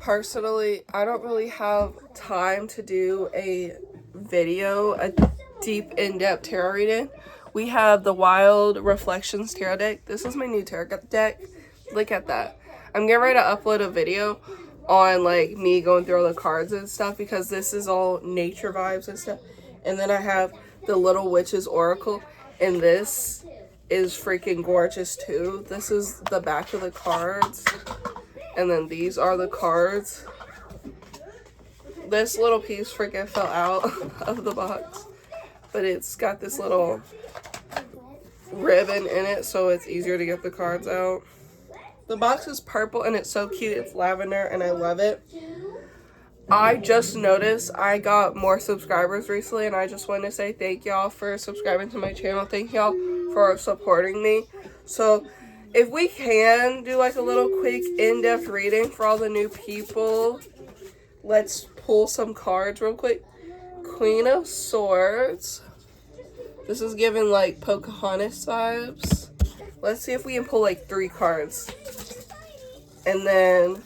personally, I don't really have time to do a deep, in-depth tarot reading. We have the Wild Reflections Tarot deck. This is my new tarot deck. Look at that. I'm getting ready to upload a video on, like, me going through all the cards and stuff because this is all nature vibes and stuff. And then I have the Little Witch's Oracle, and this is freaking gorgeous, too. This is the back of the cards. And then these are the cards. This little piece freaking fell out of the box. But it's got this little ribbon in it, so it's easier to get the cards out. The box is purple and it's so cute. It's lavender and I love it. I just noticed I got more subscribers recently, and I just want to say thank y'all for subscribing to my channel. Thank y'all for supporting me. So if we can do like a little quick in-depth reading for all the new people, let's pull some cards real quick. Queen of Swords. This is giving like Pocahontas vibes. Let's see if we can pull like 3 cards. And then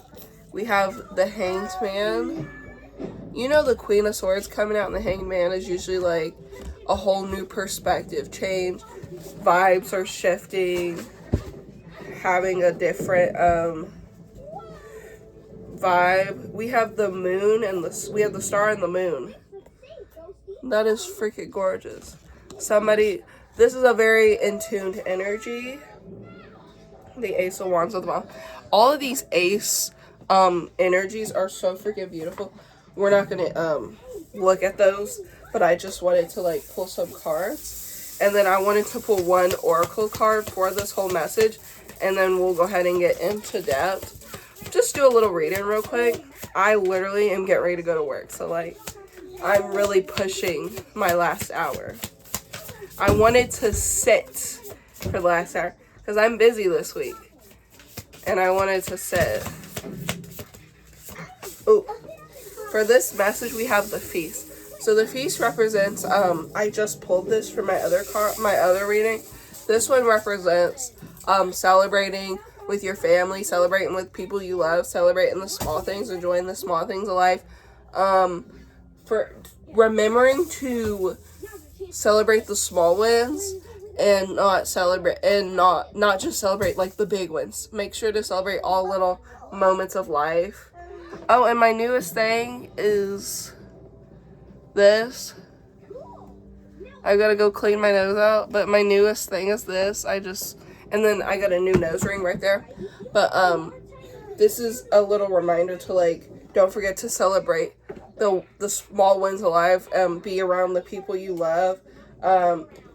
we have the Hanged Man. You know, the Queen of Swords coming out and the Hanged Man is usually like a whole new perspective change. Vibes are shifting. Having a different vibe. We have the moon and we have the star and the moon. That is freaking gorgeous. This is a very in-tuned energy. The Ace of Wands at the bottom. All of these Ace energies are so freaking beautiful. We're not gonna look at those, but I just wanted to like pull some cards, and then I wanted to pull one oracle card for this whole message, and then we'll go ahead and get into depth. Just do a little reading real quick. I literally am getting ready to go to work, so like I'm really pushing my last hour. I wanted to sit for the last hour because I'm busy this week, and I wanted to sit. Oh, for this message we have the Feast. So the Feast represents, I just pulled this for my other reading. This one represents celebrating with your family, celebrating with people you love, celebrating the small things, enjoying the small things of life. For remembering to celebrate the small wins and not just celebrate like the big wins. Make sure to celebrate all little moments of life. Oh, and my newest thing is this. I gotta go clean my nose out, but my newest thing is this. And then I got a new nose ring right there. But this is a little reminder to like, don't forget to celebrate the small wins of life. Be around the people you love.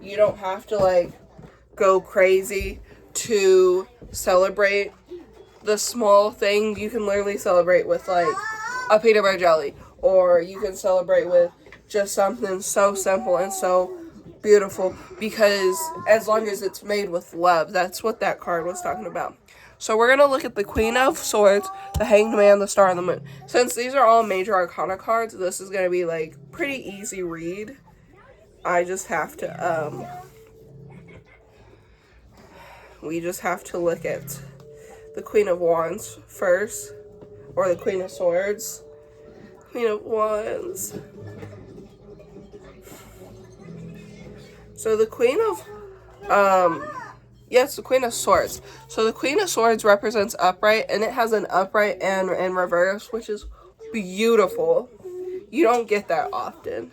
You don't have to like go crazy to celebrate the small thing. You can literally celebrate with like a peanut butter jelly, or you can celebrate with just something so simple and so beautiful, because as long as it's made with love, that's what that card was talking about. So we're gonna look at the Queen of Swords, the Hanged Man, the Star, and the Moon. Since these are all major arcana cards, this is gonna be like pretty easy read. I just have to we just have to look at the Queen of Wands first, or the Queen of Swords. Queen of Wands. So the Queen of the Queen of Swords. So the Queen of Swords represents upright, and it has an upright and in reverse, which is beautiful. You don't get that often.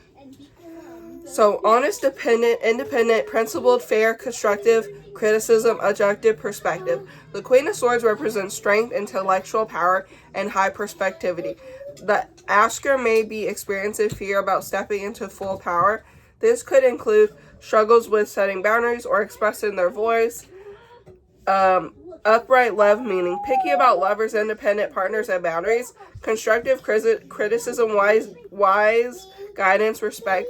So honest, independent, principled, fair, constructive, criticism, objective, perspective. The Queen of Swords represents strength, intellectual power, and high perspectivity. The asker may be experiencing fear about stepping into full power. This could include struggles with setting boundaries or expressing their voice. Upright love, meaning picky about lovers, independent partners, and boundaries. Constructive criticism, wise guidance, respect,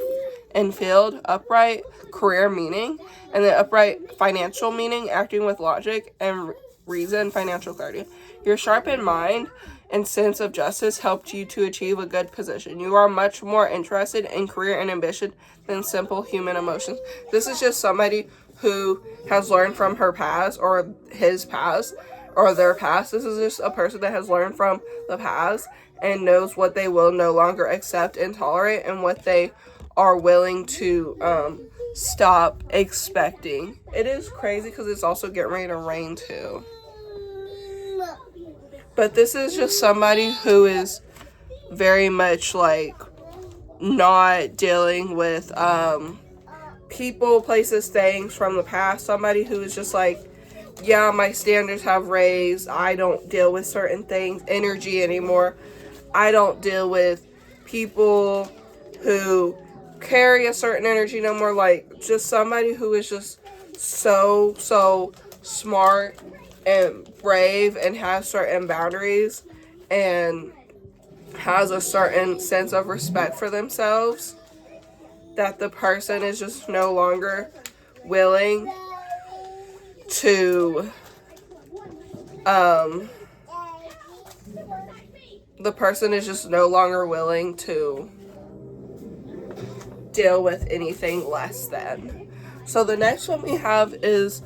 and field. Upright career, meaning. And then upright financial, meaning acting with logic and reason, financial clarity. Your sharpened mind and sense of justice helped you to achieve a good position. You are much more interested in career and ambition than simple human emotions. This is just somebody who has learned from her past or his past, or their past. This is just a person that has learned from the past and knows what they will no longer accept and tolerate, and what they are willing to stop expecting. It is crazy because it's also getting ready to rain too. But this is just somebody who is very much like not dealing with people, places, things from the past. Somebody who is just like, yeah, my standards have raised. I don't deal with certain things, energy anymore. I don't deal with people who carry a certain energy no more. Like, just somebody who is just so smart and brave and has certain boundaries and has a certain sense of respect for themselves, that the person is just no longer willing to deal with anything less than. So the next one we have is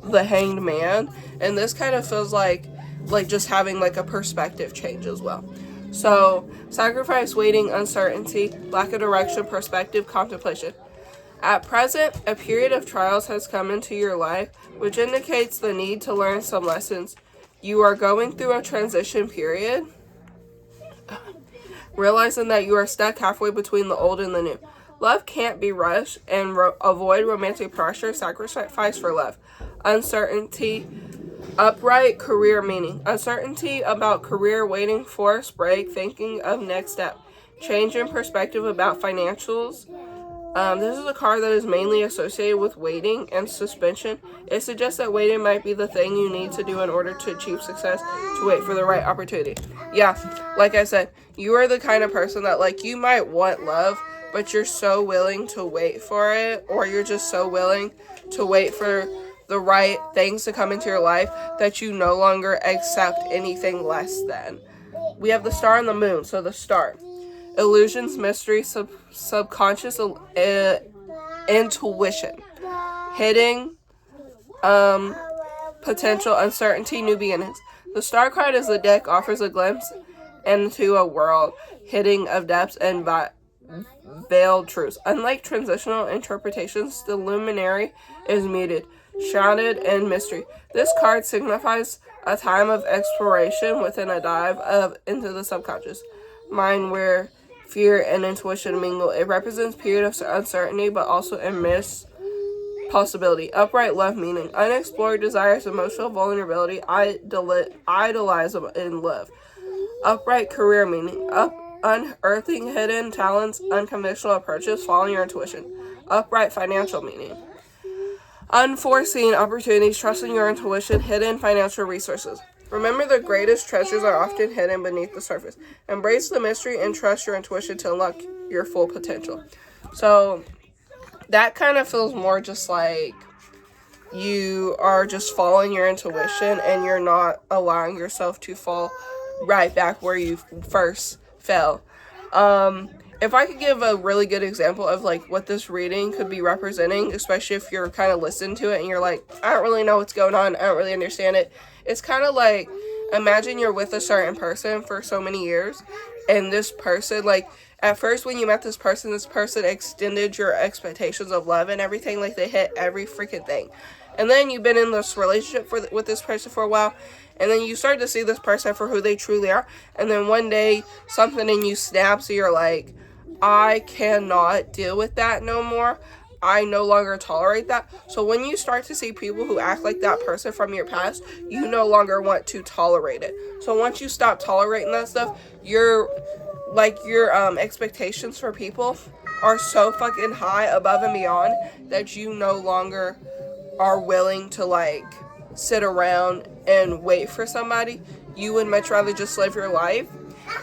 the Hanged Man, and this kind of feels like just having like a perspective change as well. So sacrifice, waiting, uncertainty, lack of direction, perspective, contemplation. At present, a period of trials has come into your life, which indicates the need to learn some lessons. You are going through a transition period, realizing that you are stuck halfway between the old and the new. Love can't be rushed, and avoid romantic pressure. Sacrifice for love. Uncertainty, upright career meaning. Uncertainty about career, waiting, force, break, thinking of next step. Change in perspective about financials. This is a card that is mainly associated with waiting and suspension. It suggests that waiting might be the thing you need to do in order to achieve success, to wait for the right opportunity. Yeah, like I said, you are the kind of person that, like, you might want love, but you're so willing to wait for it, or you're just so willing to wait for the right things to come into your life that you no longer accept anything less than. We have the Star and the Moon. So the Star. Illusions, mystery, subconscious intuition. Hidden potential, uncertainty, new beginnings. The Star card as the deck offers a glimpse into a world hidden of depths and veiled truths. Unlike transitional interpretations, the luminary is muted, shrouded in mystery. This card signifies a time of exploration within a dive into the subconscious mind where fear and intuition mingle. It represents a period of uncertainty, but also immense possibility. Upright love meaning. Unexplored desires, emotional vulnerability, idolize in love. Upright career meaning. Unearthing hidden talents, unconventional approaches, following your intuition. Upright financial meaning. Unforeseen opportunities, trusting your intuition, hidden financial resources. Remember, the greatest treasures are often hidden beneath the surface. Embrace the mystery and trust your intuition to unlock your full potential. So that kind of feels more just like you are just following your intuition and you're not allowing yourself to fall right back where you first fell. If I could give a really good example of like what this reading could be representing, especially if you're kind of listening to it and you're like, I don't really know what's going on, I don't really understand it. It's kind of like, imagine you're with a certain person for so many years, and this person, like, at first when you met this person extended your expectations of love and everything, like they hit every freaking thing. And then you've been in this relationship with this person for a while, and then you start to see this person for who they truly are, and then one day something in you snaps, so you're like, I cannot deal with that no more. I no longer tolerate that. So when you start to see people who act like that person from your past, you no longer want to tolerate it. So once you stop tolerating that stuff, your expectations for people are so fucking high above and beyond that you no longer are willing to like sit around and wait for somebody. You would much rather just live your life,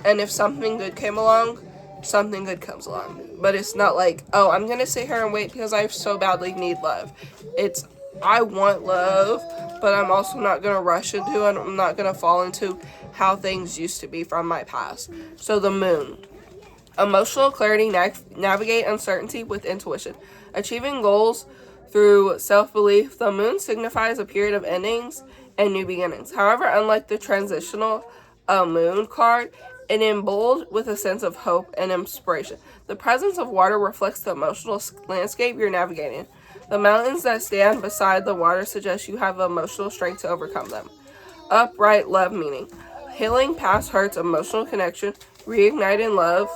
and if something good came along, something good comes along. But it's not like, oh, I'm gonna sit here and wait because I so badly need love. It's, I want love, but I'm also not gonna rush into it. I'm not gonna fall into how things used to be from my past. So the Moon. Emotional clarity, navigate uncertainty with intuition. Achieving goals through self-belief. The Moon signifies a period of endings and new beginnings. However, unlike the transitional moon card, it in bold with a sense of hope and inspiration. The presence of water reflects the emotional landscape you're navigating. The mountains that stand beside the water suggest you have emotional strength to overcome them. Upright love meaning. Healing past hurts, emotional connection, reigniting love.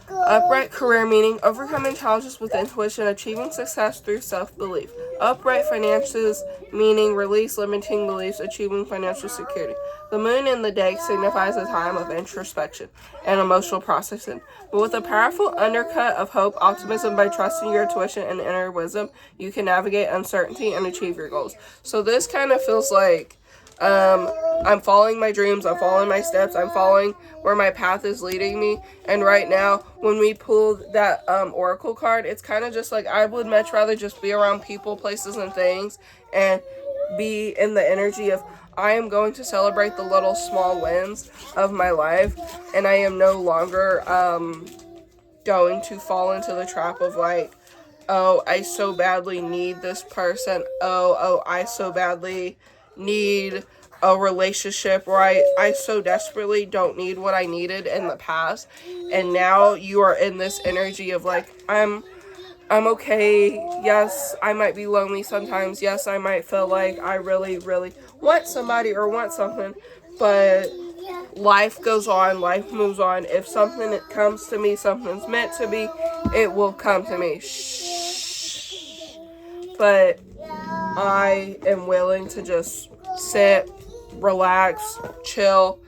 Upright career meaning. Overcoming challenges with intuition, achieving success through self-belief. Upright finances meaning release limiting beliefs, achieving financial security. The moon in the day signifies a time of introspection and emotional processing, but with a powerful undercut of hope, optimism. By trusting your intuition and inner wisdom, you can navigate uncertainty and achieve your goals. So this kind of feels like I'm following my dreams, I'm following my steps, I'm following where my path is leading me. And right now, when we pulled that oracle card, it's kind of just like I would much rather just be around people, places, and things, and be in the energy of I am going to celebrate the little small wins of my life, and I am no longer going to fall into the trap of like, oh, I so badly need this person, oh, I so badly need a relationship, or I so desperately don't need what I needed in the past, and now you are in this energy of like, I'm okay. Yes, I might be lonely sometimes. Yes, I might feel like I really, really want somebody or want something, but life goes on, life moves on. If something comes to me, something's meant to be, it will come to me. Shh. But I am willing to just sit, relax, chill,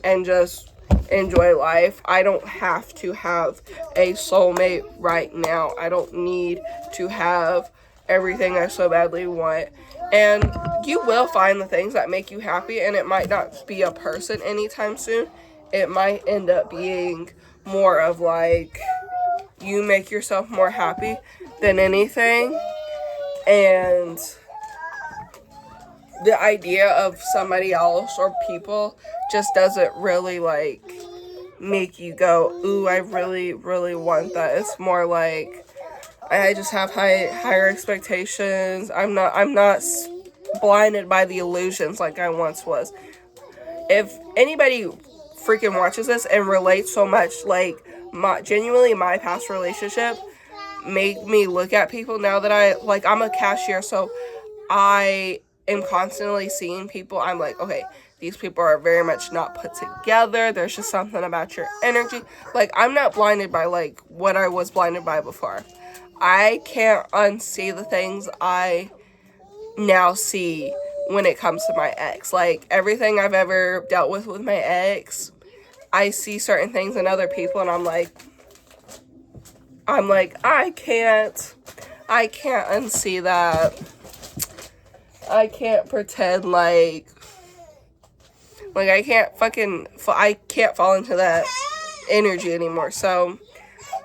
and just enjoy life. I don't have to have a soulmate right now. I don't need to have everything I so badly want. And you will find the things that make you happy, and it might not be a person anytime soon. It might end up being more of like you make yourself more happy than anything. And the idea of somebody else or people just doesn't really like make you go, ooh, I really, really want that. It's more like I just have higher expectations. I'm not blinded by the illusions like I once was. If anybody freaking watches this and relates so much, like genuinely my past relationship made me look at people now that I'm a cashier, so I am constantly seeing people. I'm like, okay, these people are very much not put together. There's just something about your energy. Like, I'm not blinded by like what I was blinded by before. I can't unsee the things I now see when it comes to my ex. Like, everything I've ever dealt with my ex, I see certain things in other people, and I'm like, I can't unsee that. I can't pretend like I can't fall into that energy anymore. So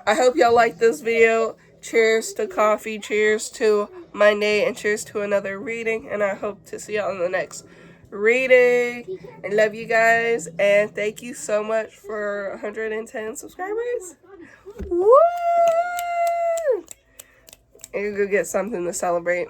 I hope y'all like this video. Cheers to coffee, cheers to my day, and cheers to another reading. And I hope to see y'all in the next reading. I love you guys, and thank you so much for 110 subscribers. Woo! I'm gonna go get something to celebrate.